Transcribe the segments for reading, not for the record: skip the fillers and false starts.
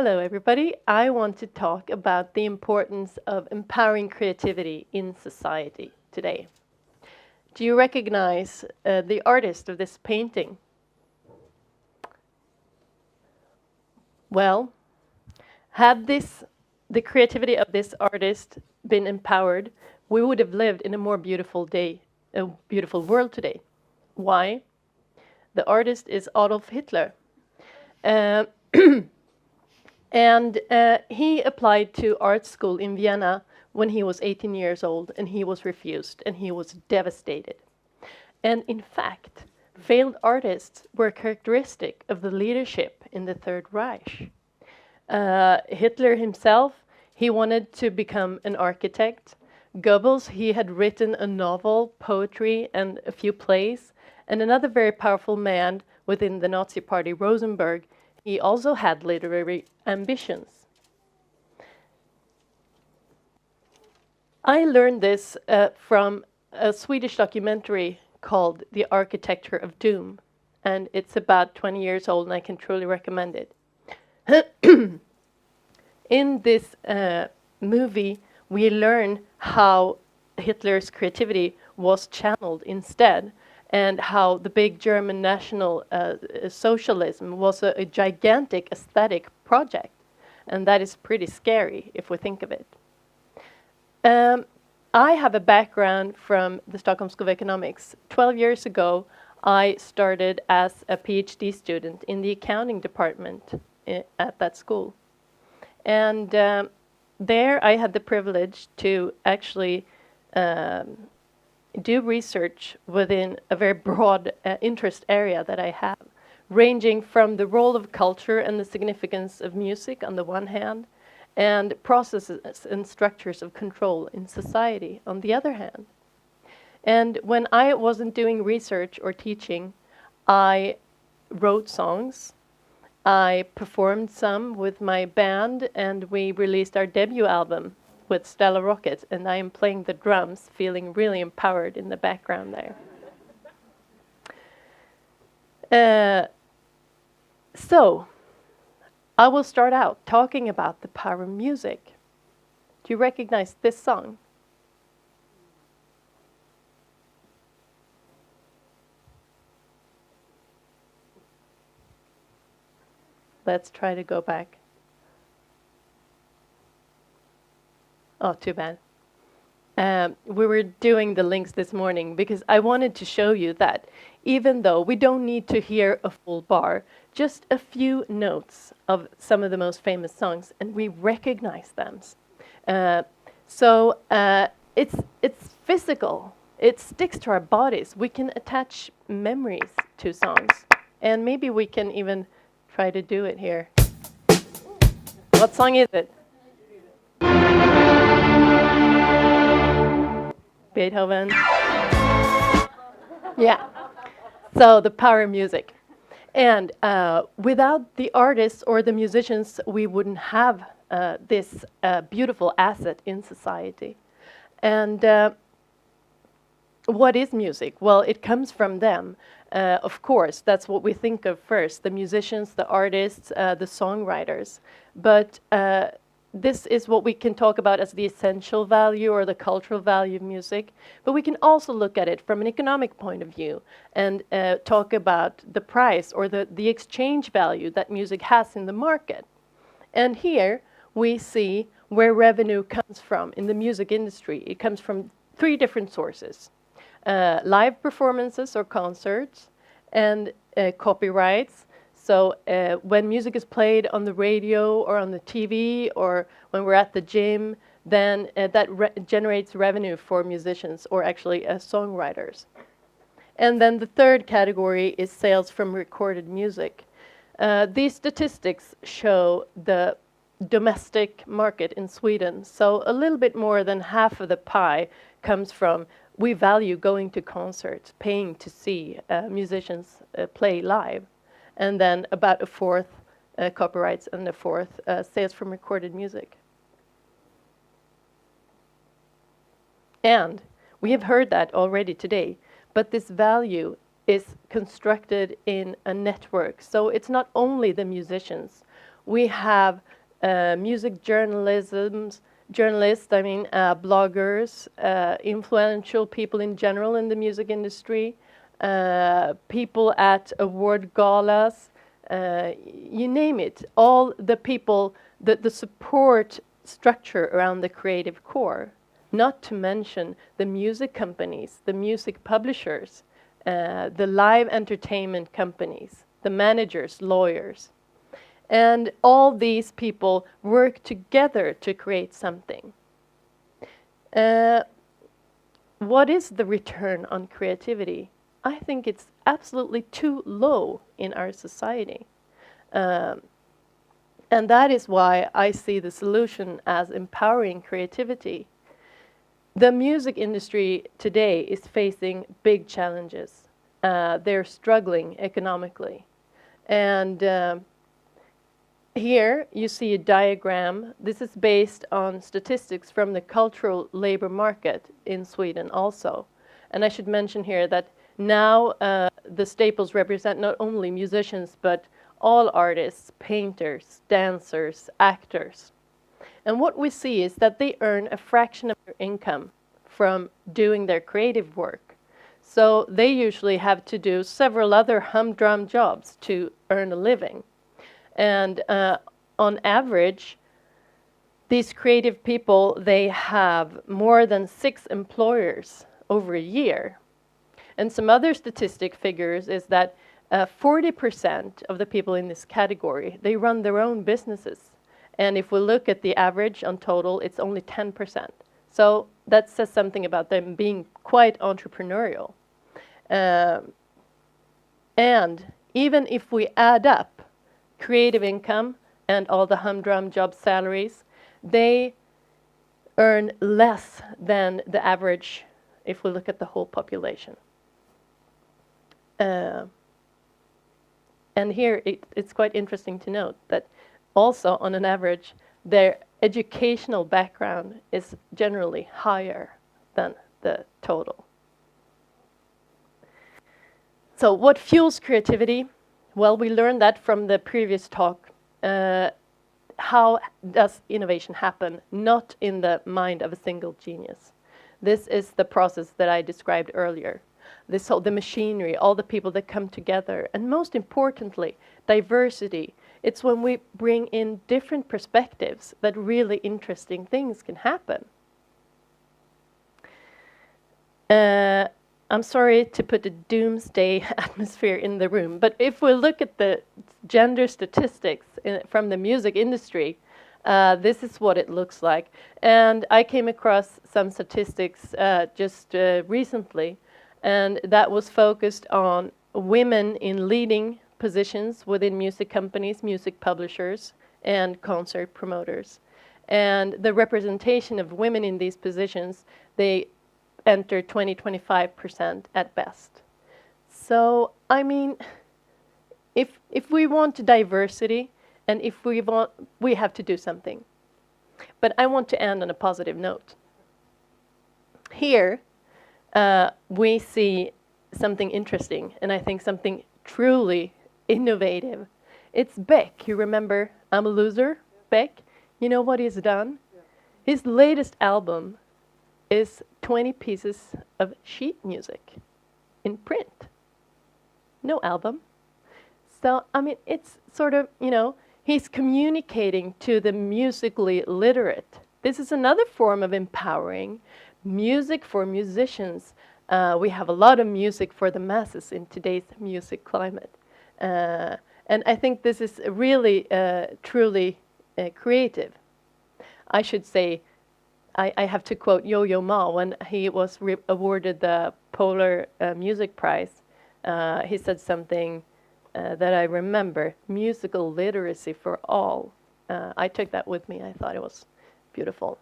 Hello, everybody. I want to talk about the importance of empowering creativity in society today. Do you recognize the artist of this painting? Well, had the creativity of this artist been empowered, we would have lived in a more beautiful day, a beautiful world today. Why? The artist is Adolf Hitler. Uh, And he applied to art school in Vienna when he was 18 years old, and he was refused, and he was devastated. And in fact, failed artists were characteristic of the leadership in the Third Reich. Hitler himself, he wanted to become an architect. Goebbels, he had written a novel, poetry, and a few plays. And another very powerful man within the Nazi party, Rosenberg, he also had literary ambitions. I learned this from a Swedish documentary called The Architecture of Doom, and it's about 20 years old, and I can truly recommend it. In this movie, we learn how Hitler's creativity was channeled instead, and how the big German national socialism was a gigantic aesthetic project. And that is pretty scary if we think of it. I have a background from the Stockholm School of Economics. 12 years ago, I started as a Ph.D. student in the accounting department at that school. And there I had the privilege to actually do research within a very broad interest area that I have, ranging from the role of culture and the significance of music on the one hand, and processes and structures of control in society on the other hand. And when I wasn't doing research or teaching, I wrote songs, I performed some with my band, and we released our debut album with Stella Rocket, and I am playing the drums, feeling really empowered in the background there. So, I will start out talking about the power of music. Do you recognize this song? Let's try to go back. Oh, too bad. We were doing the links this morning because I wanted to show you that even though we don't need to hear a full bar, just a few notes of some of the most famous songs, and we recognize them. It's physical. It sticks to our bodies. We can attach memories to songs, and maybe we can even try to do it here. What song is it? Beethoven. Yeah. So the power of music. And without the artists or the musicians, we wouldn't have this beautiful asset in society. And what is music? Well, it comes from them. Of course, that's what we think of first, the musicians, the artists, the songwriters. But this is what we can talk about as the essential value or the cultural value of music. But we can also look at it from an economic point of view and talk about the price or the exchange value that music has in the market. And here we see where revenue comes from in the music industry. It comes from 3 different sources. Live performances or concerts, and copyrights. So when music is played on the radio or on the TV or when we're at the gym, then that generates revenue for musicians or actually songwriters. And then the third category is sales from recorded music. These statistics show the domestic market in Sweden. So a little bit more than half of the pie comes from we value going to concerts, paying to see musicians play live. And then about a fourth copyrights and a fourth sales from recorded music. And we have heard that already today, but this value is constructed in a network. So it's not only the musicians. We have music journalists, bloggers, influential people in general in the music industry, people at award galas, you name it, all the people, the support structure around the creative core, not to mention the music companies, the music publishers, the live entertainment companies, the managers, lawyers. And all these people work together to create something. What is the return on creativity? I think it's absolutely too low in our society. And that is why I see the solution as empowering creativity. The music industry today is facing big challenges. They're struggling economically. And here you see a diagram. This is based on statistics from the cultural labor market in Sweden also. And I should mention here that now the staples represent not only musicians, but all artists, painters, dancers, actors. And what we see is that they earn a fraction of their income from doing their creative work. So they usually have to do several other humdrum jobs to earn a living. And on average, these creative people, they have more than 6 employers over a year. And some other statistic figures is that 40% of the people in this category, they run their own businesses. And if we look at the average on total, it's only 10%. So that says something about them being quite entrepreneurial. And even if we add up creative income and all the humdrum job salaries, they earn less than the average if we look at the whole population. And here it's quite interesting to note that also on an average, their educational background is generally higher than the total. So what fuels creativity? Well, we learned that from the previous talk. How does innovation happen? Not in the mind of a single genius. This is the process that I described earlier. The machinery, all the people that come together, and most importantly, diversity. It's when we bring in different perspectives that really interesting things can happen. I'm sorry to put a doomsday atmosphere in the room, but if we look at the gender statistics from the music industry, this is what it looks like. And I came across some statistics just recently, and that was focused on women in leading positions within music companies, music publishers, and concert promoters. And the representation of women in these positions, they enter 20-25% at best. So, I mean, if we want diversity, and if we want, we have to do something. But I want to end on a positive note. Here, we see something interesting, and I think something truly innovative. It's Beck. You remember I'm a Loser? Beck? You know what he's done? His latest album is 20 pieces of sheet music in print. No album. So, I mean, it's sort of, you know, he's communicating to the musically literate. This is another form of empowering. Music for musicians. We have a lot of music for the masses in today's music climate. And I think this is really, truly creative. I should say, I have to quote Yo-Yo Ma when he was awarded the Polar Music Prize. He said something that I remember, musical literacy for all. I took that with me. I thought it was beautiful.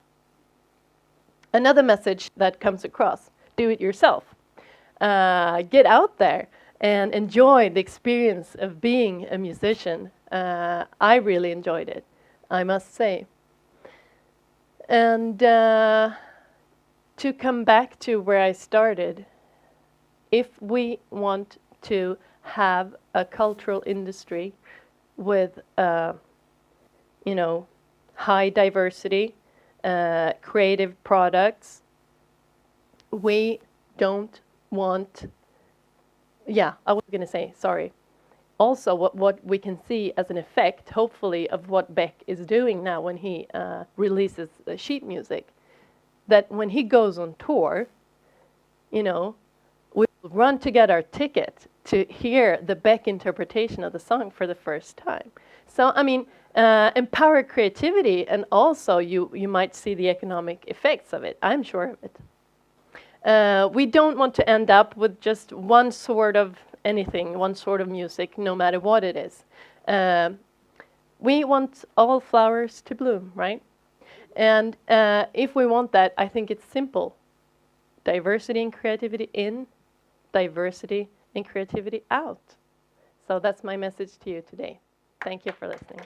Another message that comes across, do it yourself. Get out there and enjoy the experience of being a musician. I really enjoyed it, I must say. And to come back to where I started, if we want to have a cultural industry with you know, high diversity, creative products. We don't want, yeah, I was going to say, sorry. Also, what we can see as an effect, hopefully, of what Beck is doing now when he releases sheet music, that when he goes on tour, you know, we will run to get our ticket to hear the Beck interpretation of the song for the first time. So, I mean, empower creativity, and also you might see the economic effects of it. I'm sure of it. We don't want to end up with just one sort of anything, one sort of music, no matter what it is. We want all flowers to bloom, right? And if we want that, I think it's simple. Diversity and creativity in, diversity and creativity out. So that's my message to you today. Thank you for listening.